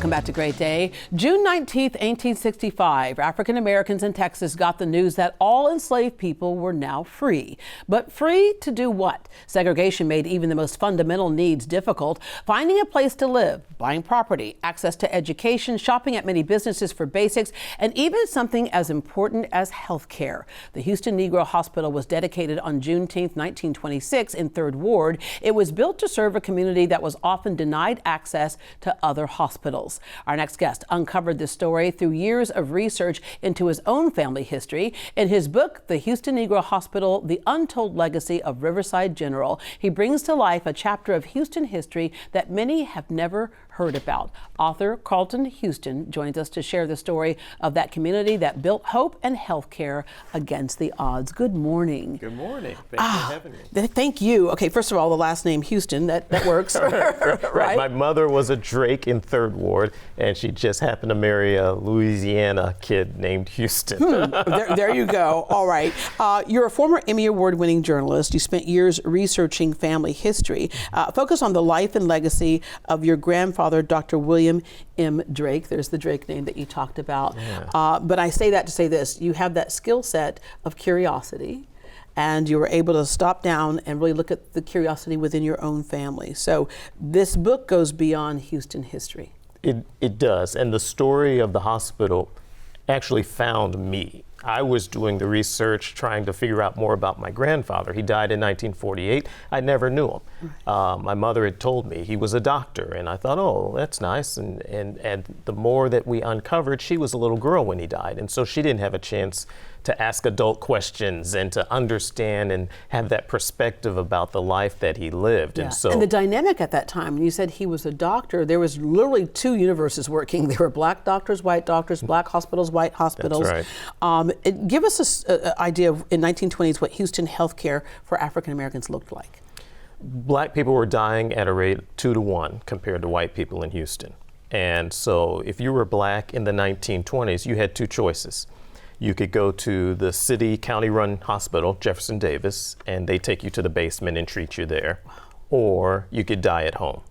Welcome back to Great Day. June 19th, 1865, African Americans in Texas got the news that all enslaved people were now free. But free to do what? Segregation made even the most fundamental needs difficult. Finding a place to live, buying property, access to education, shopping at many businesses for basics, and even something as important as health care. The Houston Negro Hospital was dedicated on Juneteenth, 1926 in 3rd Ward. It was built to serve a community that was often denied access to other hospitals. Our next guest uncovered this story through years of research into his own family history. In his book, The Houston Negro Hospital, The Untold Legacy of Riverside General, he brings to life a chapter of Houston history that many have never heard about. Author Carlton Houston joins us to share the story of that community that built hope and health care against the odds. Good morning. Good morning. Thanks for having me. Thank you. Okay, first of all, the last name Houston, that works. Right. My mother was a Drake in 3rd Ward, and she just happened to marry a Louisiana kid named Houston. There you go. All right. You're a former Emmy Award-winning journalist. You spent years researching family history. Focus on the life and legacy of your grandfather, Dr. William M. Drake. There's the Drake name that you talked about. Yeah. But I say that to say this. You have that skill set of curiosity, and you were able to stop down and really look at the curiosity within your own family. So this book goes beyond Houston history. It does. And the story of the hospital actually found me. I was doing the research, trying to figure out more about my grandfather. He died in 1948. I never knew him. Right. My mother had told me he was a doctor, and I thought, oh, that's nice. And the more that we uncovered, she was a little girl when he died, and so she didn't have a chance to ask adult questions and to understand and have that perspective about the life that he lived. Yeah. And the dynamic at that time, when you said he was a doctor, there was literally two universes working. There were black doctors, white doctors, black hospitals, white hospitals. That's right. Give us an idea of, in 1920s, what Houston healthcare for African Americans looked like. Black people were dying at a rate 2 to 1 compared to white people in Houston. And so if you were black in the 1920s, you had two choices. You could go to the city county-run hospital, Jefferson Davis, and they take you to the basement and treat you there. Wow. Or you could die at home.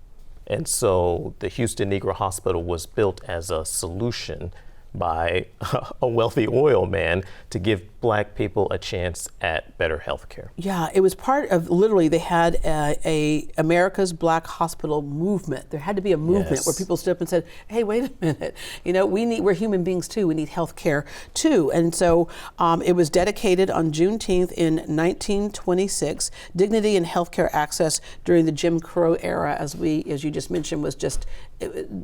And so the Houston Negro Hospital was built as a solution by a wealthy oil man to give black people a chance at better health care. Yeah, it was part of, literally, they had a America's Black Hospital movement. There had to be a movement where people stood up and said, hey, wait a minute, we're human beings too, we need health care too. And so it was dedicated on Juneteenth in 1926. Dignity and healthcare access during the Jim Crow era, as you just mentioned, was just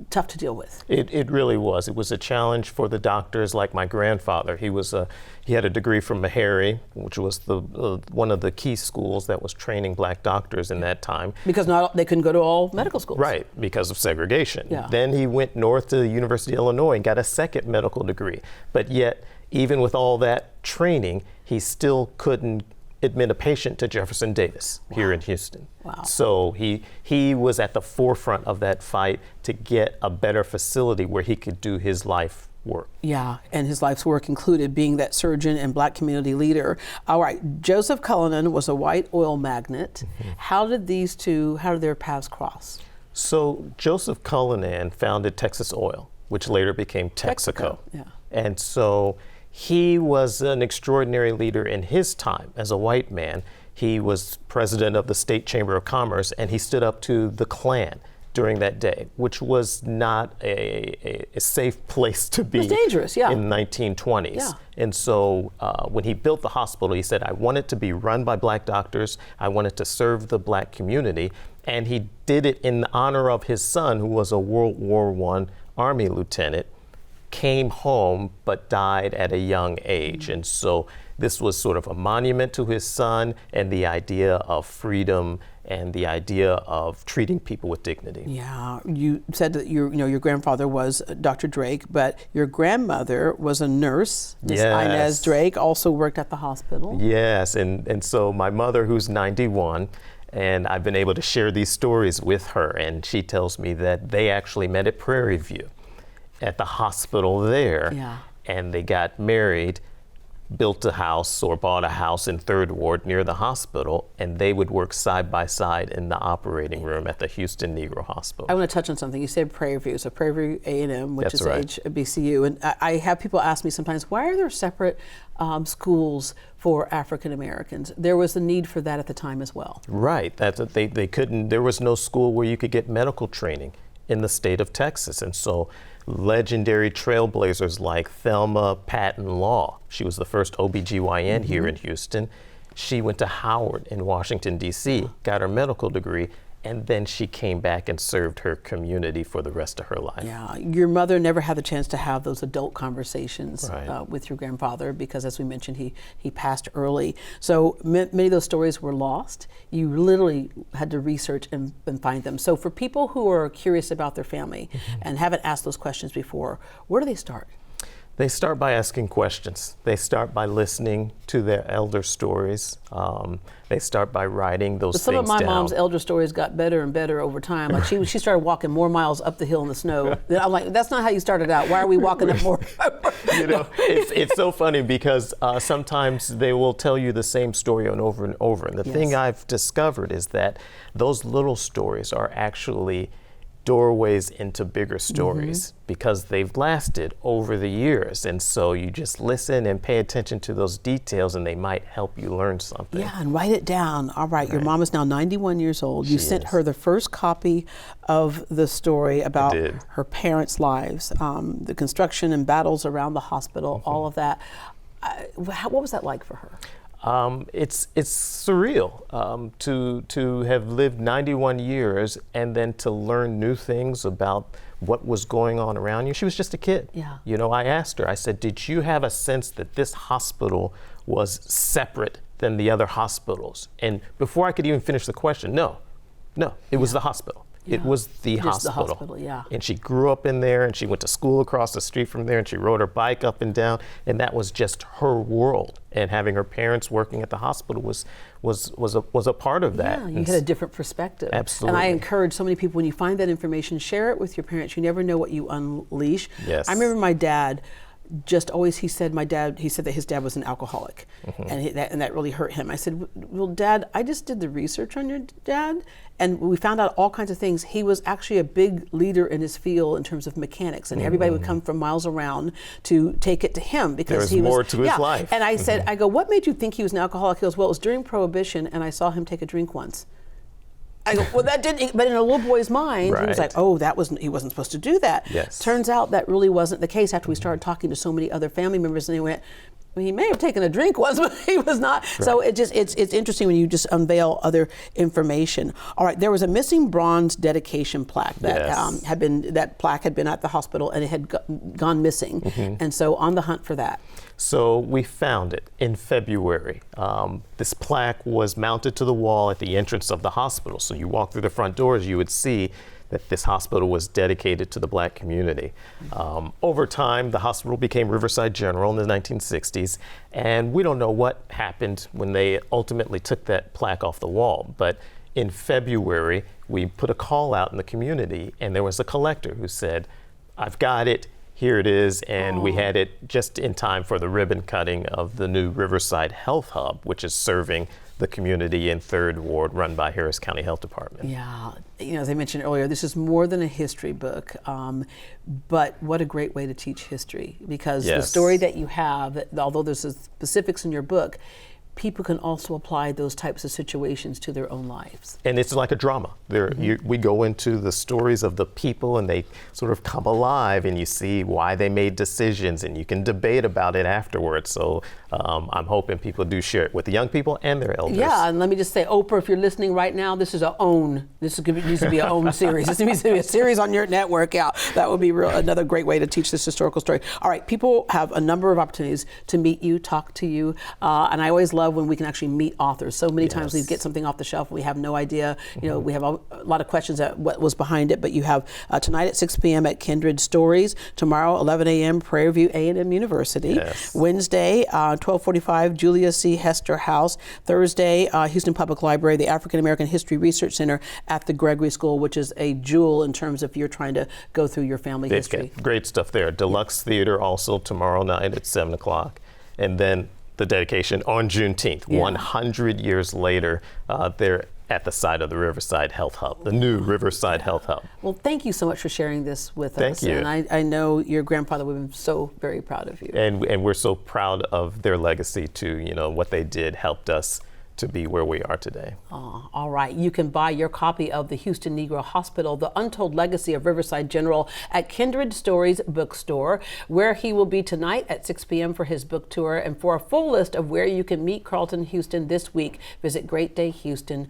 tough to deal with. It really was. It was a challenge for the doctors like my grandfather. He had a degree from Meharry, which was one of the key schools that was training black doctors in that time. Because they couldn't go to all medical schools. Right, because of segregation. Yeah. Then he went north to the University of Illinois and got a second medical degree. But yet, even with all that training, he still couldn't admit a patient to Jefferson Davis here in Houston. Wow. So he was at the forefront of that fight to get a better facility where he could do his life work. Yeah, and his life's work included being that surgeon and black community leader. All right, Joseph Cullinan was a white oil magnate. Mm-hmm. How did their paths cross? So Joseph Cullinan founded Texas Oil, which later became Texaco. Yeah. And so he was an extraordinary leader in his time as a white man. He was president of the State Chamber of Commerce, and he stood up to the Klan during that day, which was not a safe place to be. It was dangerous, yeah. In the 1920s. Yeah. And so when he built the hospital, he said, I want it to be run by black doctors. I want it to serve the black community. And he did it in honor of his son, who was a World War I Army lieutenant, came home but died at a young age. Mm-hmm. And so this was sort of a monument to his son and the idea of freedom and the idea of treating people with dignity. Yeah, you said that your grandfather was Dr. Drake, but your grandmother was a nurse. Miss Inez Drake also worked at the hospital. Yes, and so my mother, who's 91, and I've been able to share these stories with her, and she tells me that they actually met at Prairie View at the hospital there, and they got married built a house or bought a house in Third Ward near the hospital, and they would work side by side in the operating room at the Houston Negro Hospital. I want to touch on something. You said Prairie View, so Prairie View A&M, which That's is right. HBCU. And I have people ask me sometimes, why are there separate schools for African Americans? There was a need for that at the time as well. Right. They couldn't, there was no school where you could get medical training in the state of Texas. And so legendary trailblazers like Thelma Patton Law, she was the first OBGYN here in Houston. She went to Howard in Washington, D.C., got her medical degree, and then she came back and served her community for the rest of her life. Yeah, your mother never had the chance to have those adult conversations Right. with your grandfather because, as we mentioned, he passed early. So many of those stories were lost. You literally had to research and find them. So for people who are curious about their family and haven't asked those questions before, where do they start? They start by asking questions. They start by listening to their elder stories. They start by writing those Some things of my down. mom's elder stories got better and better over time. Like she started walking more miles up the hill in the snow. I'm like, that's not how you started out. Why are we walking up more? You know, it's so funny because sometimes they will tell you the same story over and over. And the thing I've discovered is that those little stories are actually doorways into bigger stories because they've lasted over the years. And so you just listen and pay attention to those details and they might help you learn something. Yeah, and write it down. All right, your mom is now 91 years old. You sent is. her the first copy of the story about did. her parents' lives, the construction and battles around the hospital, all of that. What was that like for her? It's surreal to have lived 91 years and then to learn new things about what was going on around you. She was just a kid. Yeah. You know, I asked her, I said, did you have a sense that this hospital was separate than the other hospitals? And before I could even finish the question, no, it was the hospital. It was the Just hospital. the hospital, yeah. And she grew up in there and she went to school across the street from there and she rode her bike up and down and that was just her world. And having her parents working at the hospital was a part of that. Yeah, you had a different perspective. Absolutely. And I encourage so many people, when you find that information, share it with your parents. You never know what you unleash. Yes. I remember my dad just always, he said that his dad was an alcoholic, and that really hurt him. I said, well, Dad, I just did the research on your dad, and we found out all kinds of things. He was actually a big leader in his field in terms of mechanics, and everybody would come from miles around to take it to him because There's more to his life. And I said, I go, what made you think he was an alcoholic? He goes, well, it was during Prohibition, and I saw him take a drink once. I go, well, that didn't, but in a little boy's mind, he was Right. like, oh, he wasn't supposed to do that. Yes. Turns out that really wasn't the case after we started talking to so many other family members, and they went, well, he may have taken a drink once, but he was not. Right. So it's interesting when you just unveil other information. All right, there was a missing bronze dedication plaque that that plaque had been at the hospital and it had gone missing, and so on the hunt for that. So we found it in February. This plaque was mounted to the wall at the entrance of the hospital. So you walk through the front doors, you would see that this hospital was dedicated to the Black community. Over time, the hospital became Riverside General in the 1960s, and we don't know what happened when they ultimately took that plaque off the wall. But in February, we put a call out in the community, and there was a collector who said, I've got it. Here it is, and we had it just in time for the ribbon cutting of the new Riverside Health Hub, which is serving the community in Third Ward, run by Harris County Health Department. Yeah, you know, as I mentioned earlier, this is more than a history book, but what a great way to teach history, because the story that you have, although there's specifics in your book, people can also apply those types of situations to their own lives. And it's like a drama. We go into the stories of the people and they sort of come alive and you see why they made decisions and you can debate about it afterwards. So I'm hoping people do share it with the young people and their elders. Yeah, and let me just say, Oprah, if you're listening right now, this needs to be an own series. This needs to be a series on your network. Yeah, that would be another great way to teach this historical story. All right, people have a number of opportunities to meet you, talk to you, and I always love when we can actually meet authors. So many times we get something off the shelf and we have no idea. You know, we have a lot of questions at what was behind it, but you have tonight at 6 p.m. at Kindred Stories, tomorrow 11 a.m. Prairie View A&M University, Wednesday 12:45 Julia C. Hester House, Thursday Houston Public Library, the African American History Research Center at the Gregory School, which is a jewel in terms of if you're trying to go through your family history. Great stuff there. Deluxe Theater also tomorrow night at 7 o'clock. And then the dedication on Juneteenth. Yeah. 100 years later, they're at the site of the Riverside Health Hub, the new Riverside Health Hub. Well, thank you so much for sharing this with us. Thank you. And I know your grandfather would have been so very proud of you. And we're so proud of their legacy too. You know, what they did helped us to be where we are today. All right. You can buy your copy of the Houston Negro Hospital, The Untold Legacy of Riverside General at Kindred Stories Bookstore, where he will be tonight at 6 p.m. for his book tour. And for a full list of where you can meet Carlton Houston this week, visit greatdayhouston.com.